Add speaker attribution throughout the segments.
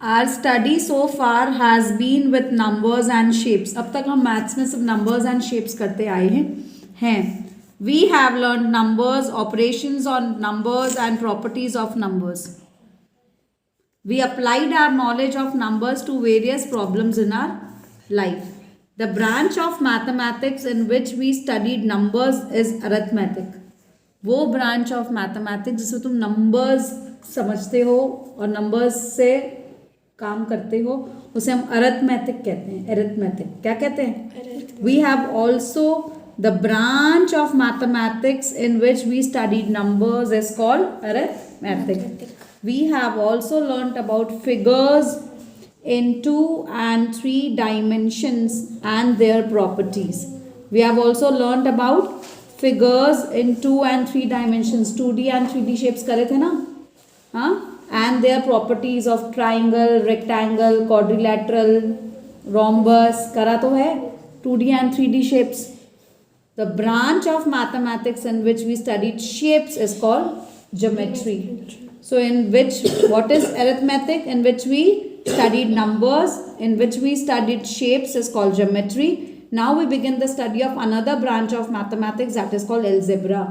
Speaker 1: Our study so far has been with numbers and shapes. अब तक हम maths में सिर्फ numbers and shapes करते आए हैं. We have learned numbers, operations on numbers and properties of numbers. We applied our knowledge of numbers to various problems in our life. The branch of mathematics in which we studied numbers is arithmetic. वो branch of mathematics जिसमें तुम numbers समझते हो और numbers से काम करते हो उसे हम अरिथमेटिक कहते हैं. अरिथमेटिक क्या कहते हैं? We have also the branch of mathematics in which we studied numbers is called arithmetic. We have also learned about figures in 2 and 3 dimensions and their properties. We have also learned about figures in 2 and 3 dimensions. 2D and 3D shapes करे थे ना? हाँ? And their properties of triangle, rectangle, quadrilateral, rhombus करा तो है 2D and 3D shapes. The branch of mathematics in which we studied shapes is called geometry. So in which, what is arithmetic? In which we studied numbers, in which we studied shapes is called geometry. Now we begin the study of another branch of mathematics that is called algebra.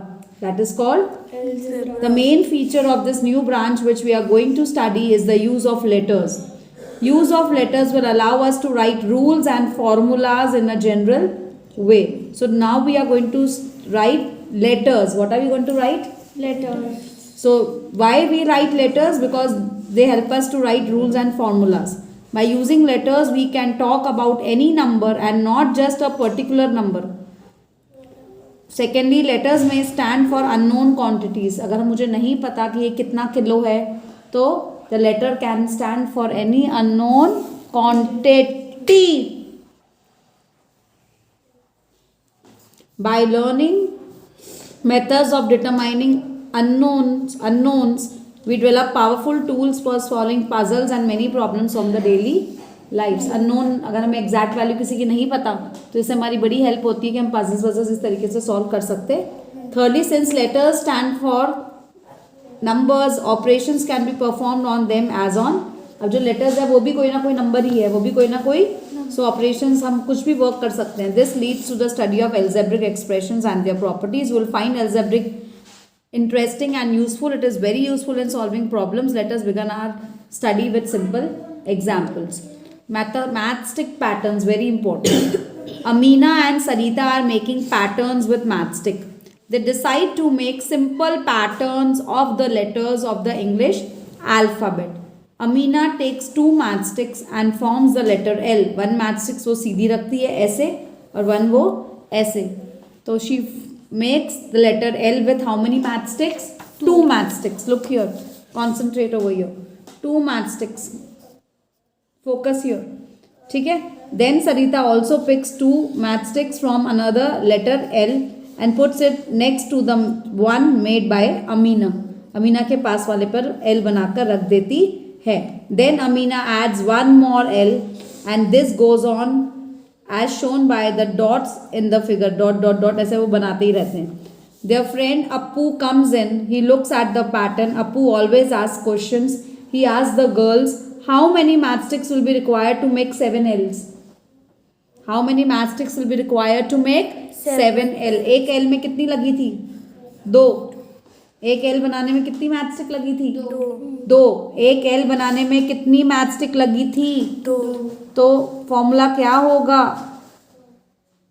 Speaker 1: That is called algebra. The main feature of this new branch which we are going to study is the use of letters. Use of letters will allow us to write rules and formulas in a general way. So now we are going to write letters. What are we going to write?
Speaker 2: Letters.
Speaker 1: So why we write letters? Because they help us to write rules and formulas. By using letters we can talk about any number and not just a particular number. Secondly, letters may stand for unknown quantities. अगर मुझे नहीं पता कि ये कितना kilo है तो the letter can stand for any unknown quantity. By learning methods of determining unknowns, we develop powerful tools for solving puzzles and many problems from the daily lives. Unknown, अगर हमें एग्जैक्ट वैल्यू किसी की नहीं पता तो इससे हमारी बड़ी हेल्प होती है कि हम पजल्स इस तरीके से सॉल्व कर सकते. Thirdly, since letters stand for numbers, operations can be performed on them as on. अब जो letters है वो भी कोई ना कोई नंबर ही है, वो भी कोई ना कोई, so operations हम कुछ भी वर्क कर सकते हैं. This leads to the study of algebraic expressions and their properties. You will find algebraic interesting and useful. It is very useful in solving problems. Let us begin our study with simple examples. Matchstick patterns, very important. Amina and Sarita are making patterns with matchstick. They decide to make simple patterns of the letters of the English alphabet. Amina takes 2 matchsticks and forms the letter L. One matchstick वो सीधी रखती है ऐसे और one वो ऐसे. तो she makes the letter L with how many matchsticks? 2 matchsticks. Look here. Concentrate over here. 2 matchsticks. Focus here. ठीक है? Then Sarita also picks 2 matchsticks from another letter L and puts it next to the one made by Amina. Amina के पास वाले पर L बनाकर रख देती है. Then Amina adds one more L and this goes on as shown by the dots in the figure. Dot dot dot ऐसे वो बनाते ही रहते हैं. Their friend Appu comes in. He looks at the pattern. Appu always asks questions. He asks the girls, how many matchsticks will be required to make 7 L's? How many matchsticks will be required to make 7 L? एक L में कितनी लगी थी? 2. एक L बनाने में कितनी matchstick लगी थी? 2. एक L बनाने में कितनी मैचस्टिक लगी थी?
Speaker 2: 2.
Speaker 1: तो फॉर्मूला क्या होगा?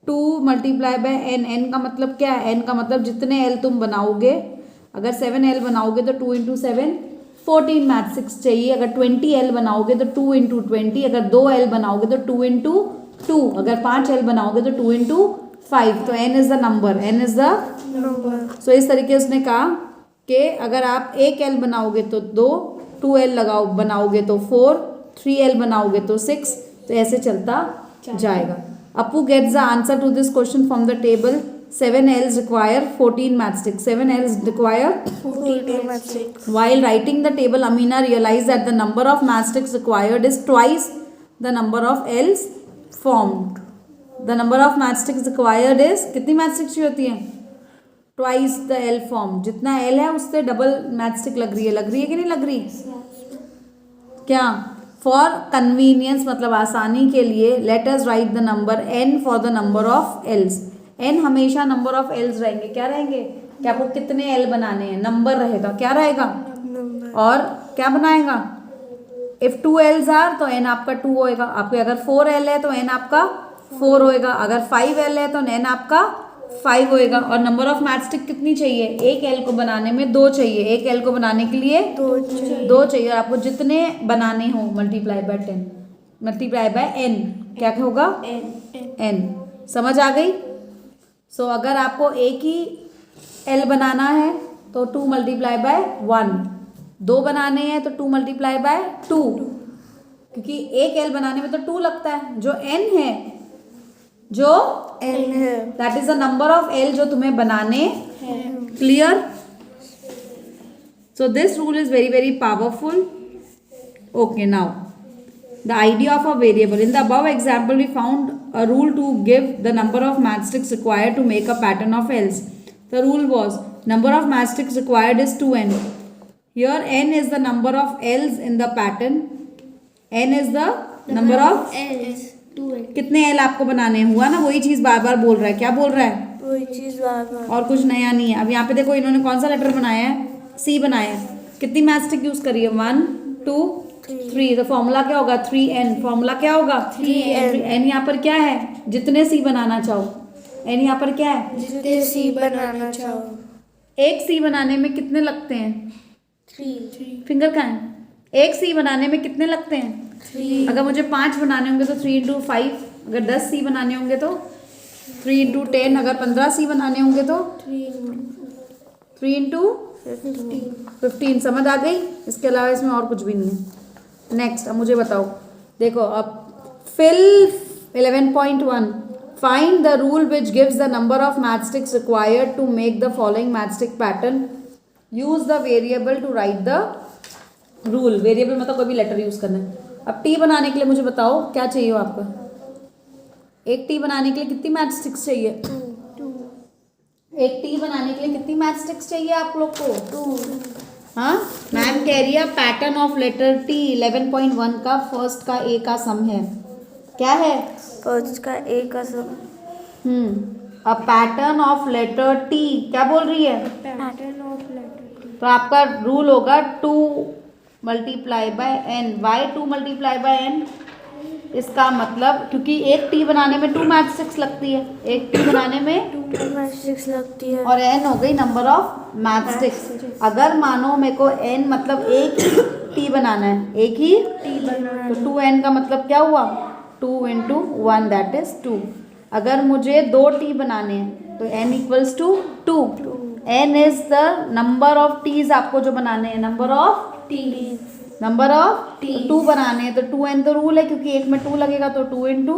Speaker 1: 2 मल्टीप्लाई बाय n. n का मतलब क्या है? n का मतलब जितने L तुम बनाओगे, अगर 7 L बनाओगे तो 2 इंटू 7 14 मैचस्टिक्स चाहिए. अगर 20 L बनाओगे तो 2 इंटू 20. अगर 2 L बनाओगे तो 2 इंटू 2. अगर 5 L बनाओगे तो 2 इंटू 5. तो n is the number. n is the number. So इस तरीके उसने कहा कि अगर आप एक L बनाओगे तो 2, 2L बनाओगे तो 4, 3L बनाओगे तो 6. तो ऐसे चलता जाएगा. Appu gets the answer to this question from the table. 7 L's require 14 matchsticks. 7 L's require
Speaker 2: 14 matchsticks.
Speaker 1: While writing the table, Amina realized that the number of matchsticks required is twice the number of L's formed. The number of matchsticks required is कितनी matchsticks होती हैं? Twice the L formed. जितना L है उससे double matchstick लग रही है कि नहीं लग रही? क्या? फॉर कन्वीनियंस मतलब आसानी के लिए let us right the number n for the number of else. n हमेशा नंबर ऑफ एल्स रहेंगे। क्या रहेंगे? कि आपको कितने एल बनाने हैं, नंबर रहेगा। क्या रहेगा? और क्या बनाएगा? इफ 2 एल्स आर तो n आपका 2 होएगा। आपके अगर 4 एल है तो n आपका 4 होएगा। अगर 5 एल है तो n आपका 5 होएगा। और नंबर ऑफ मैचस्टिक कितनी चाहिए? एक एल को बनाने में 2 चाहिए। एक एल को बनाने के लिए 2 चाहिए। और आपको जितने बनाने हो multiply by 10 multiply by n क्या होगा? n। समझ आ गई? सो अगर आपको एक ही एल बनाना है तो 2 मल्टीप्लाई बाय 1, 2 बनाने हैं तो 2 मल्टीप्लाई बाय 2, क्योंकि एक एल बनाने में तो 2 लगता है। जो n है, जो
Speaker 2: n है,
Speaker 1: that is the number of L जो तुम्हें बनाने। Clear? So this rule is very very powerful. Okay, now the idea of a variable. In the above example we found a rule to give the number of matchsticks required to make a pattern of L's. The rule was number of matchsticks required is 2n. Here n is the number of L's in the pattern. n is the number of
Speaker 2: L's, 2n।
Speaker 1: कितने L आपको बनाने हैं? हुआ ना, वही चीज बार बार बोल रहा है। क्या बोल रहा है?
Speaker 2: वही चीज बार बार।
Speaker 1: और कुछ नया नहीं है। अब यहाँ पे देखो इन्होंने कौन सा लेटर बनाया है? C बनाया है। कितनी मैचस्टिक यूज करी है? 1 2 3। तो फॉर्मूला क्या होगा? 3n। फॉर्मूला क्या होगा?
Speaker 2: 3n।
Speaker 1: n यहाँ पर क्या है? जितने C बनाना चाहो। n यहाँ पर क्या है?
Speaker 2: जितने C बनाना चाहो।
Speaker 1: एक C बनाने में कितने लगते हैं?
Speaker 2: 3।
Speaker 1: फिंगर कहाँ है? एक C बनाने में कितने लगते हैं?
Speaker 2: 3।
Speaker 1: अगर मुझे 5 बनाने होंगे तो 3 into 5। अगर 10 C बनाने होंगे तो 3 into 10। अगर 15 C बनाने होंगे तो 3 into 15। समझ आ गई? इसके अलावा इसमें और कुछ भी नहीं है। नेक्स्ट, अब मुझे बताओ। देखो अब fill 11.1 find the rule which gives the number of matchsticks required to make the following matchstick pattern. Use the variable to write the rule. Variable मतलब कोई भी लेटर यूज करना है। अब टी बनाने के लिए मुझे बताओ क्या चाहिए हो आपका? एक टी बनाने के लिए कितनी मैचस्टिक्स चाहिए?
Speaker 2: 2।
Speaker 1: एक टी बनाने के लिए कितनी मैचस्टिक्स चाहिए आप लोग को?
Speaker 2: 2।
Speaker 1: हाँ, मैम कह रही है पैटर्न ऑफ लेटर टी 11.1 का फर्स्ट का ए का सम है। क्या है?
Speaker 2: फर्स्ट का A का sum.
Speaker 1: A pattern of letter T क्या बोल रही है?
Speaker 2: Pattern of letter T।
Speaker 1: तो आपका रूल होगा 2 multiply by n। Why 2 multiply by n? इसका मतलब क्योंकि एक टी बनाने में 2 मैचस्टिक्स लगती है। एक टी बनाने में
Speaker 2: 2 मैचस्टिक्स लगती है।
Speaker 1: और n हो गई नंबर ऑफ मैचस्टिक्स। अगर मानो मेरे को n मतलब एक ही टी बनाना है, एक ही
Speaker 2: T बनाना
Speaker 1: तो 2n का मतलब क्या हुआ? 2 into 1 दैट इज 2। अगर मुझे 2 टी बनाने हैं तो n equals to 2। n is the number of Ts आपको जो बनाने हैं। Number of
Speaker 2: T।
Speaker 1: Number of 2 बनाने हैं तो 2n तो रूल है, क्योंकि एक में 2 लगेगा तो 2 into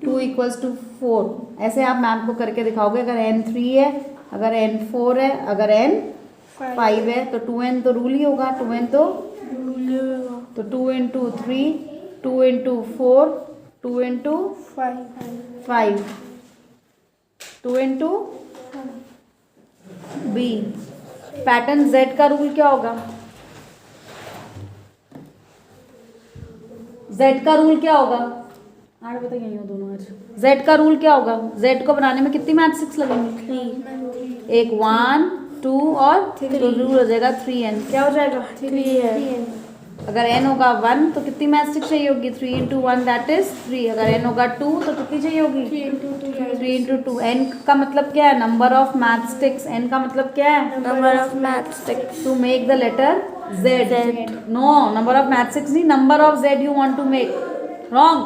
Speaker 1: 2 इक्वल्स टू 4। ऐसे आप मैम को करके दिखाओगे। अगर n 3 है, अगर n 4 है, अगर n 5 है तो 2n तो रूल ही होगा। 2n तो 2 into 3, 2 into 4, 2 into 5, 2 into b। Pattern z का रूल क्या होगा? z का रूल क्या होगा? आठ बता यही हो दोनों आज। z का रूल क्या होगा? z को बनाने में कितनी मैचस्टिक्स लगेंगी?
Speaker 2: 3।
Speaker 1: एक 1 2 और 3। तो रूल हो जाएगा 3n। क्या हो जाएगा?
Speaker 2: 3 है।
Speaker 1: अगर n होगा 1 तो कितनी मैचस्टिक्स चाहिए होगी? 3 into 1 दैट इज 3। अगर n होगा 2 तो कितनी चाहिए होगी? 3 into 2। n का मतलब क्या है? Number of matchsticks. n का मतलब क्या है?
Speaker 2: Number of matchsticks
Speaker 1: to make the letter z। No, number of matchsticks नहीं, number of z you want to make. Wrong.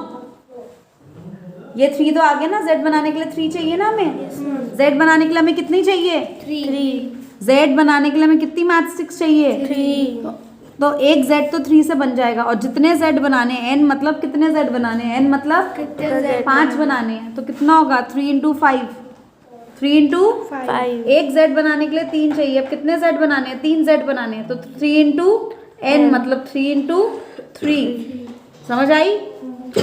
Speaker 1: ये 3 तो आ गया ना। z बनाने के लिए 3 चाहिए ना हमें। z बनाने के लिए हमें कितनी चाहिए?
Speaker 2: 3।
Speaker 1: z बनाने के लिए हमें कितनी मैचस्टिक्स चाहिए?
Speaker 2: 3।
Speaker 1: तो एक z तो 3 से बन जाएगा। और जितने z बनाने हैं, n मतलब कितने z बनाने हैं? n मतलब
Speaker 2: कितने Z
Speaker 1: 5 बनाने हैं। तो कितना होगा? 3 into 5, 3 into
Speaker 2: 5।
Speaker 1: एक z बनाने के लिए 3 चाहिए। अब कितने z बनाने हैं? 3 z बनाने हैं। तो 3 into n मतलब 3 into 3। समझ आई?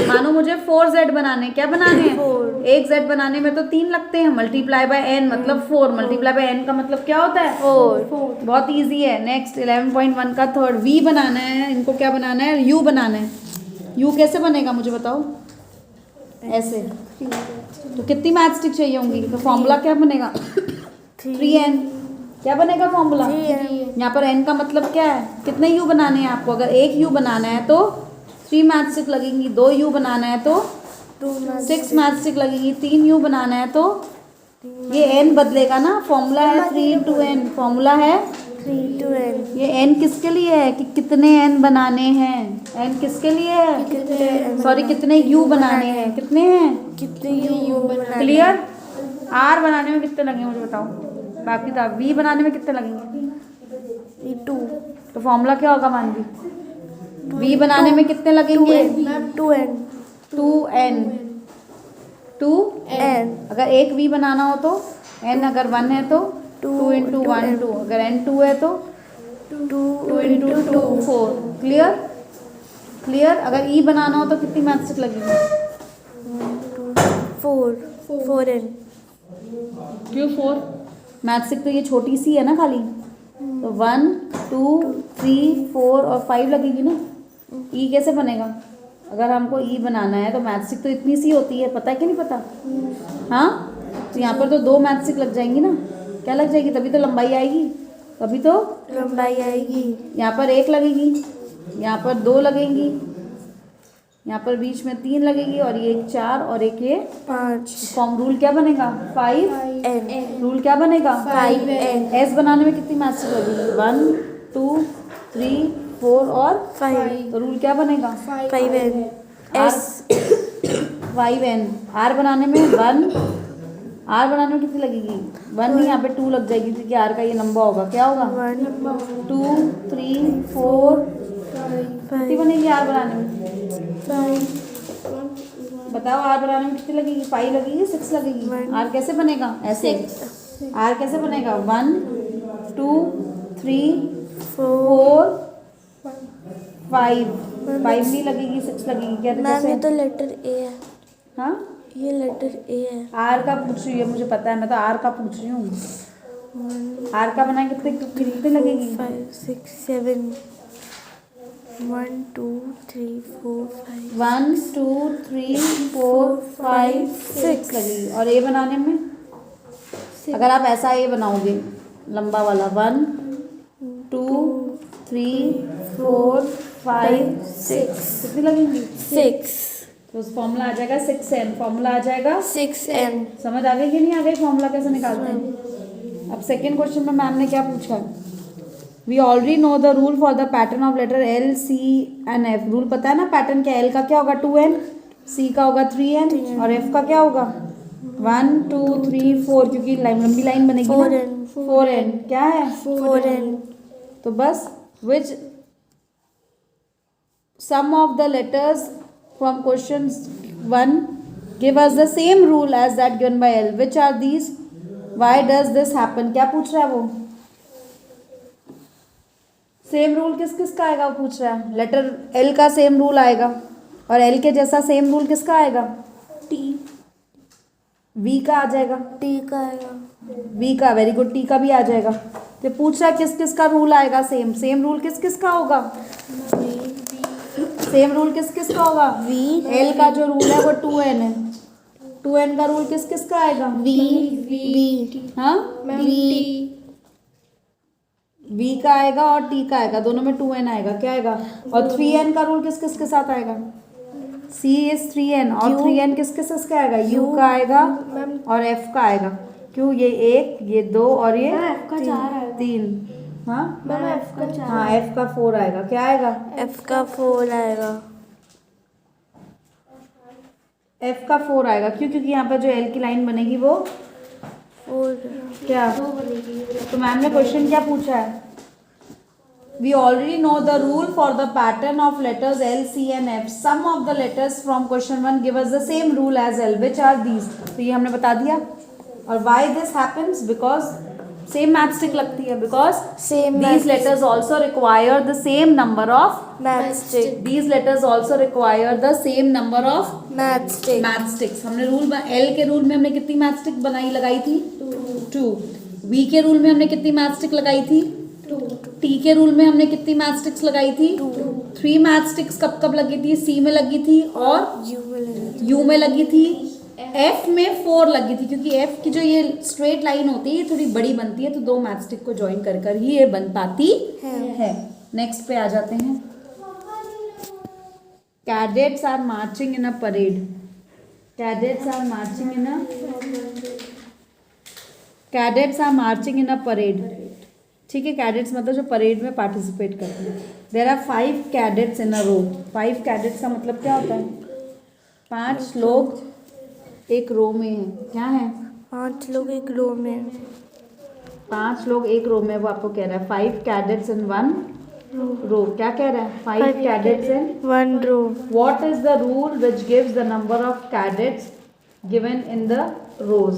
Speaker 1: मानो मुझे 4 z बनाने, क्या बनाने हैं?
Speaker 2: 4।
Speaker 1: एक z बनाने में तो 3 लगते हैं। मल्टीप्लाई बाय n मतलब 4। मल्टीप्लाई बाय n का मतलब क्या होता है?
Speaker 2: 4।
Speaker 1: बहुत इजी है। नेक्स्ट 11.1 का थर्ड v बनाना है। इनको क्या बनाना है? u बनाना है। यू कैसे बनेगा मुझे बताओ, ऐसे। तो कितनी मैथ स्टिक चाहिए होंगी, तो फॉर्मूला क्या बनेगा, 3n। क्या बनेगा फॉर्मूला,
Speaker 2: 3n।
Speaker 1: यहाँ पर n का मतलब क्या है, कितने u बनाने हैं आपको। अगर एक u बनाना है तो 3 मैथ स्टिक लगेंगी, 2 u बनाना है तो 6 मैथ स्टिक लगेगी, 3 u बनाना है तो ये n बदलेगा ना। फॉर्मूला है 3 into n, फॉर्मूला है
Speaker 2: 3 to n।
Speaker 1: ये n किसके लिए है कि कितने n बनाने हैं, n किसके लिए है,
Speaker 2: कितने
Speaker 1: सॉरी कितने u बनाने हैं, कितने हैं,
Speaker 2: कितने u बनाने।
Speaker 1: क्लियर। r बनाने में कितने लगेंगे मुझे बताओ, बाकी था v बनाने में कितने लगेंगे,
Speaker 2: 2
Speaker 1: तो फॉर्मूला क्या होगा मान ली, v बनाने में कितने लगेंगे,
Speaker 2: 2n
Speaker 1: 2n 2n। अगर एक v बनाना हो तो n अगर 1 है तो 2 into 1 2, अगर n 2 है तो 2 into 2 4। Clear clear. अगर e बनाना हो तो कितनी मैथ स्टिक लगेगी,
Speaker 2: 4n।
Speaker 1: क्यों 4, मैथ स्टिक तो ये छोटी सी है ना खाली, तो 1 2 3 4 और 5 लगेगी ना। e कैसे बनेगा, अगर हमको e बनाना है तो मैथ स्टिक तो इतनी सी होती है, पता है कि नहीं पता, हाँ। तो यहाँ पर तो 2 मैथ स्टिक लग जाएंगी ना, क्या लग जाएगी, तभी तो लंबाई आएगी, तभी तो
Speaker 2: लंबाई आएगी।
Speaker 1: यहाँ पर 1 लगेगी, यहाँ पर 2 लगेंगी, यहाँ पर बीच में 3 लगेगी, और ये 1 4 और एक ये
Speaker 2: 5
Speaker 1: फॉर्म रूल क्या बनेगा 5n।
Speaker 2: n।
Speaker 1: रूल क्या बनेगा
Speaker 2: 5n।
Speaker 1: s बनाने में कितनी मैथ स्टिक लगेगी, 1 2 3 4 और
Speaker 2: 5
Speaker 1: तो रूल क्या बनेगा
Speaker 2: 5n। s
Speaker 1: 5n। r बनाने में 1, r बनाने में कितनी लगेगी 1 नहीं, यहाँ पे 2 लग जाएगी क्योंकि r का ये लंबा होगा, क्या होगा
Speaker 2: 1
Speaker 1: 2 3 4, कितनी
Speaker 2: 5
Speaker 1: बनेगी r बनाने में, बताओ r बनाने में कितनी लगेगी, 5 लगेगी 6 लगेगी, r कैसे बनेगा ऐसे, r कैसे बनेगा 1 2 3 4 5 नहीं लगेगी 6 लगेगी, क्या
Speaker 2: मैम ये
Speaker 1: कैसे,
Speaker 2: तो लेटर ए है,
Speaker 1: हाँ
Speaker 2: ये लेटर ए है।
Speaker 1: आर का पूछ रही है मुझे पता है, मैं तो आर का पूछ रही हूँ। आर का बनाए कितने कितने लगेगी,
Speaker 2: 5 6 7 1 2 3 4 5
Speaker 1: 1 2 3 4 5 6 लगेगी। और ए बनाने में अगर आप ऐसा ए बनाओगे लंबा वाला 1 2 3 4 5 6 कितनी लगेंगी
Speaker 2: 6
Speaker 1: तो उस फॉर्मूला आ जाएगा 6n, फॉर्मूला आ जाएगा
Speaker 2: 6n।
Speaker 1: समझ आ गई कि नहीं आ गई, फॉर्मूला कैसे निकालते हैं। अब सेकेंड क्वेश्चन में मैम ने क्या पूछा, we already know the rule for the pattern of letter L C and F. Rule पता है ना पैटर्न क्या, एल का क्या होगा 2n, सी का होगा 3n और एफ का क्या होगा 1 2 3 4, क्योंकि लंबी लाइन बनेगी ना 4n क्या है
Speaker 2: 4n।
Speaker 1: तो बस which some of the letters from question 1 give us the same rule as that given by L, which are these, why does this happen, क्या पूछ रहा है वो, सेम रूल किस किस का आएगा वो पूछ रहा है। लेटर एल का सेम रूल आएगा और एल के जैसा सेम रूल किसका आएगा
Speaker 2: टी
Speaker 1: वी का आ जाएगा,
Speaker 2: टी का आएगा।
Speaker 1: वी का, वेरी गुड, टी का भी आ जाएगा। तो पूछ रहा है किस किस का रूल आएगा सेम, सेम रूल किस किस का होगा, सेम रूल किस किस का होगा
Speaker 2: वी
Speaker 1: एल का जो रूल है वो 2n है, 2n का रूल किस किस का आएगा
Speaker 2: वी
Speaker 1: हाँ
Speaker 2: वी
Speaker 1: v का आएगा और t का आएगा, दोनों में 2n आएगा, क्या आएगा, और 3n का रूल किस किस के साथ आएगा, c इज 3n और 3n किस किस के आएगा, u का आएगा और f का आएगा, क्यों ये 1 ये 2 और ये
Speaker 2: f का 4
Speaker 1: 3, हाँ
Speaker 2: मैम f का 4
Speaker 1: हाँ f का 4 आएगा, क्या आएगा
Speaker 2: f का 4 आएगा,
Speaker 1: f का 4 आएगा, क्यों, क्योंकि यहाँ पर जो l की लाइन बनेगी वो
Speaker 2: 4
Speaker 1: क्या, तो मैम ने क्वेश्चन क्या पूछा है, we already know the rule for the pattern of letters L C and F, some of the letters from question 1 give us the same rule as L, which are these, तो ये हमने बता दिया। और why this happens, because same matchstick लगती है, because
Speaker 2: same
Speaker 1: these letters also require the same number of
Speaker 2: matchstick
Speaker 1: these letters also require the same number of
Speaker 2: math stick
Speaker 1: math sticks. हमने rule L के rule में हमने कितनी math stick लगाई थी 2, we के रूल में हमने कितनी मैथ स्टिक लगाई थी 2, टी के रूल में हमने कितनी मैथ स्टिक्स लगाई थी 2, 3 मैच स्टिक्स कब कब लगी थी? सी में लगी थी और यू में लगी थी, एफ में 4 लगी थी, क्योंकि एफ की जो ये स्ट्रेट लाइन होती है ये थोड़ी बड़ी बनती है, तो 2 मैच स्टिक को ज्वाइन कर कर ही ये बन पाती है। नेक्स्ट पे आ जाते हैं। Cadets are marching in a parade. Cadets are marching in a parade. ठीक है, कैडेट्स मतलब जो परेड में पार्टिसिपेट करते हैं। There are 5 cadets in a row. 5 cadets का मतलब क्या होता है? 5 लोग एक रो में हैं। क्या है?
Speaker 2: 5 लोग एक रो में।
Speaker 1: 5 लोग एक रो में, वो आपको कह रहा है 5 कैडेट्स इन 1 रो। क्या कह रहा है? 5 cadets in
Speaker 2: 1 row.
Speaker 1: What is the rule which gives the number of cadets given in the rows?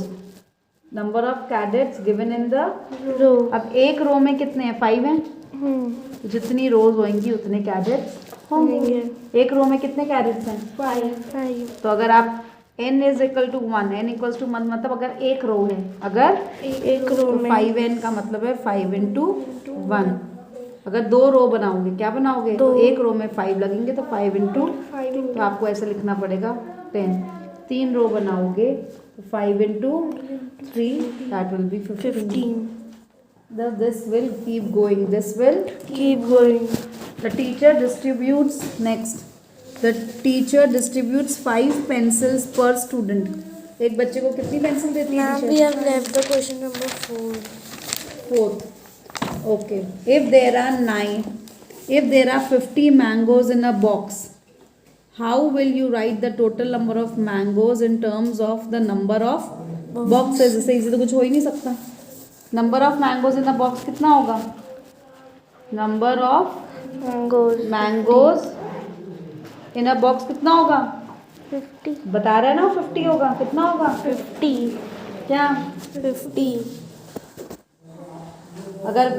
Speaker 1: Number of cadets given in the
Speaker 2: रो।
Speaker 1: अब एक रो में कितने हैं? 5 हैं। तो जितनी रोज होंगी उतने कैडेट्स होंगे। एक रो में कितने कैडेट्स हैं?
Speaker 2: 5।
Speaker 1: तो अगर आप n is equal to 1, n equals to 1 मतलब अगर एक रो है, अगर
Speaker 2: एक रो में
Speaker 1: 5n का मतलब है 5 इंटू 1। अगर 2 रो बनाओगे, क्या बनाओगे? तो एक रो में 5 लगेंगे, तो 5 इंटू, तो आपको ऐसे लिखना पड़ेगा 10। 3 रो बनाओगे तो 5 into 3, that will be 15। This will keep going. This will
Speaker 2: keep going.
Speaker 1: The teacher distributes next. The teacher distributes 5 pencils per student. एक बच्चे को कितनी पेंसिल देती है
Speaker 2: Ma'am,
Speaker 1: teacher?
Speaker 2: we have left the question number 4.
Speaker 1: 4th. Okay. If there are 50 mangoes in a box, how will you write the total number of mangoes in terms of the number of boxes? इससे easy तो कुछ हो ही नहीं सकता। Number of mangoes in the box कितना होगा? Number of mangoes in a box कितना होगा?
Speaker 2: 50.
Speaker 1: बता रहा है ना, 50 होगा। कितना होगा?
Speaker 2: 50.
Speaker 1: क्या?
Speaker 2: 50.
Speaker 1: अगर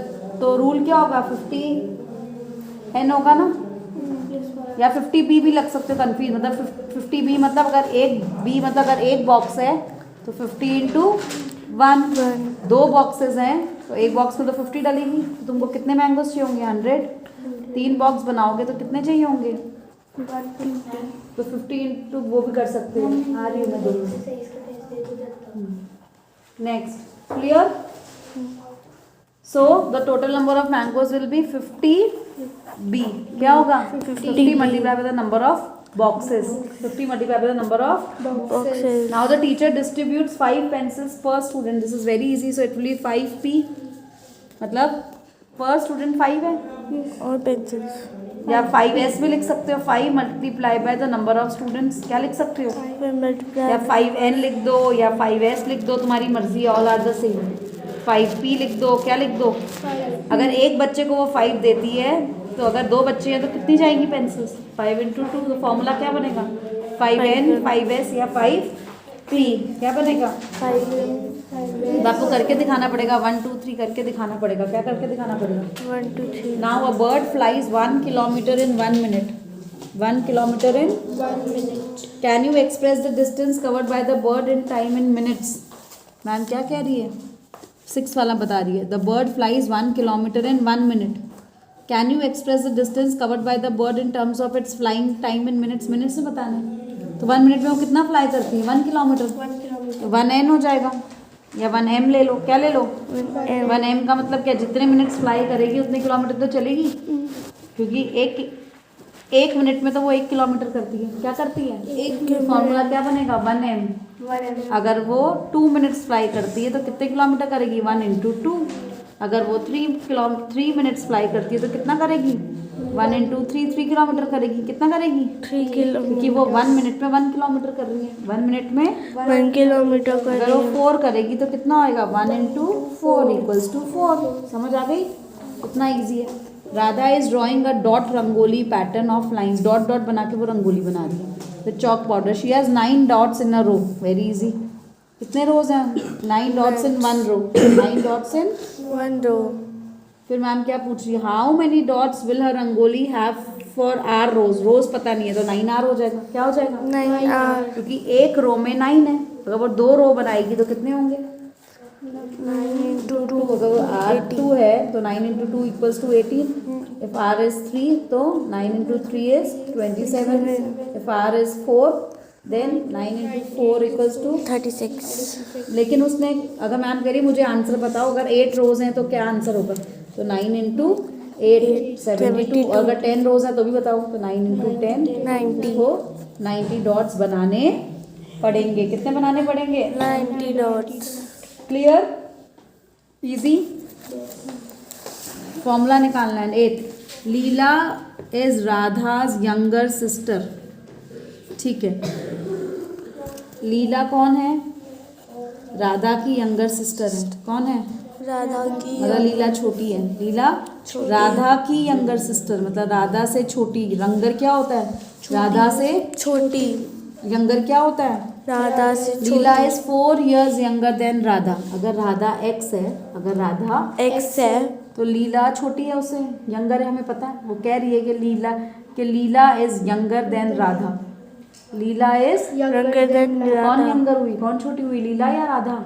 Speaker 1: तो रूल क्या होगा? 50n होगा ना, या 50b भी लग सकते हो, कन्फ्यूज मतलब 50b मतलब अगर एक b मतलब अगर एक बॉक्स है तो 50 इंटू 1। 2 बॉक्सेस हैं तो एक बॉक्स में तो 50 डलेगी, तो तुमको कितने मैंगोज चाहिए होंगे? 100। 3 बॉक्स बनाओगे तो कितने चाहिए होंगे?
Speaker 2: 150.
Speaker 1: तो 50 इंटू वो भी कर सकते हो। आ रही हूँ मैं दोनों। Next, clear? So the total number of mangoes will be 50b। क्या होगा? 50 multiply by the number of boxes. 50 multiplied by the number of
Speaker 2: Boxes.
Speaker 1: Now the teacher distributes 5 pencils per student. This is very easy, so it will be 5p, मतलब per student 5 है,
Speaker 2: और pencils.
Speaker 1: या 5s भी लिख सकते हो। 5 multiply by the number of students, क्या लिख सकते हो?
Speaker 2: 5 multiply.
Speaker 1: या 5n लिख दो या 5s लिख दो, तुम्हारी मर्जी, all are the same. 5p लिख दो, क्या लिख दो? अगर एक बच्चे को वो 5 देती है तो अगर 2 बच्चे हैं तो कितनी जाएंगी पेंसिल्स? 5 इंटू 2। तो फॉर्मूला क्या बनेगा? 5n 5s या 5p, क्या बनेगा?
Speaker 2: 5.
Speaker 1: आपको करके दिखाना पड़ेगा, 1 2 3 करके दिखाना पड़ेगा। क्या करके दिखाना पड़ेगा?
Speaker 2: 1 2 3.
Speaker 1: Now a bird flies 1 kilometre in 1 minute. 1 kilometre in 1 minute. Can you express the distance covered by the bird in time in minutes? Ma'am क्या कह रही है? 6 वाला बता रही है। The bird flies 1 kilometre in 1 minute. Can you express the distance covered by the bird in terms of its flying time in minutes? Minutes में बताना है। तो 1 मिनट में वो कितना फ्लाई करती है? 1 किलोमीटर। 1n हो जाएगा, या 1m ले लो। क्या ले लो? 1m का मतलब क्या? जितने मिनट्स फ्लाई करेगी उतने किलोमीटर तो चलेगी, क्योंकि एक मिनट में तो वो 1 किलोमीटर करती है। क्या करती है? फॉर्मूला क्या बनेगा? 1m। अगर वो 2 मिनट्स फ्लाई करती है तो कितने किलोमीटर करेगी? 1 इंटू 2। अगर वो 3 मिनट्स फ्लाई करती है तो कितना करेगी? 1 इंटू 3 3 किलोमीटर करेगी। कितना करेगी?
Speaker 2: 3 किलोमीटर।
Speaker 1: क्योंकि वो 1 मिनट में 1 किलोमीटर कर रही है। 1 मिनट में
Speaker 2: 1 किलोमीटर कर
Speaker 1: अगर वो 4 करेगी तो कितना होएगा? 1 इंटू 4 इक्वल्स टू 4। समझ आ गई? इतना ईजी है। Radha is drawing a dot rangoli pattern of lines. Dot dot बना के वो रंगोली बना रही है with chalk powder. She has 9 dots in a row. Very easy. कितने रोज हैं? 9 डॉट्स इन 1 रो। 9 डॉट्स इन
Speaker 2: 1 रो।
Speaker 1: फिर मैम क्या पूछ रही है? How many dots will her rangoli have for R rows? Rows पता नहीं है तो 9r हो जाएगा। क्या हो जाएगा?
Speaker 2: 9r।
Speaker 1: क्योंकि एक रो में 9 है, अगर वो 2 रो बनाएगी तो कितने होंगे?
Speaker 2: 9 इंटू 2।
Speaker 1: अगर वो R2 है तो 9 into 2 equals to 18। If r is 3 तो 9 into 3 is 27. If r is 4 then 9 into 4 equals to
Speaker 2: 36.
Speaker 1: लेकिन उसने अगर मैम कह रही मुझे आंसर बताओ अगर 8 रोज हैं तो क्या आंसर होगा तो 9 into 8 72 और अगर 10 रोज है तो भी बताओ तो 9 into 10
Speaker 2: 90.
Speaker 1: को 90 डॉट्स बनाने पड़ेंगे कितने बनाने पड़ेंगे
Speaker 2: 90 dots.
Speaker 1: क्लियर इजी फॉर्मूला निकालना है 8 लीला इज राधाज यंगर सिस्टर ठीक है लीला कौन है राधा की यंगर सिस्टर है कौन है
Speaker 2: राधा की
Speaker 1: मतलब लीला छोटी है लीला राधा की यंगर सिस्टर मतलब राधा से छोटी यंगर क्या होता है राधा से
Speaker 2: छोटी.
Speaker 1: यंगर क्या होता है
Speaker 2: राधा से
Speaker 1: Leela is 4 years younger than Radha अगर राधा x है अगर राधा
Speaker 2: X है
Speaker 1: तो लीला छोटी है उससे यंगर है हमें पता है वो कह रही है कि Leela is younger than Radha Leela is
Speaker 2: younger than
Speaker 1: कौन
Speaker 2: राधा.
Speaker 1: यंगर हुई कौन छोटी हुई लीला या राधा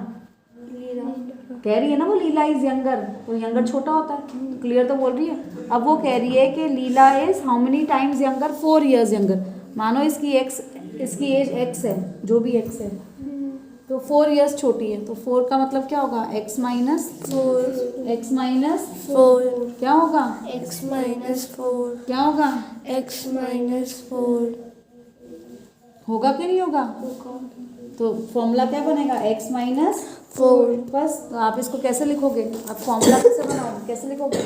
Speaker 1: कह रही है ना वो लीला इज यंगर तो यंगर छोटा होता है क्लियर तो बोल रही है अब वो कह रही है कि Leela is how many times younger 4 years younger मानो इसकी एज x है जो भी x है तो 4 years छोटी है तो 4 का मतलब क्या होगा x माइनस
Speaker 2: 4
Speaker 1: क्या होगा
Speaker 2: x minus 4
Speaker 1: क्या होगा
Speaker 2: x minus 4
Speaker 1: होगा कि नहीं होगा तो फॉर्मूला क्या बनेगा x माइनस
Speaker 2: 4.
Speaker 1: बस तो आप इसको कैसे लिखोगे आप फॉर्मूला कैसे बनाओगे कैसे लिखोगे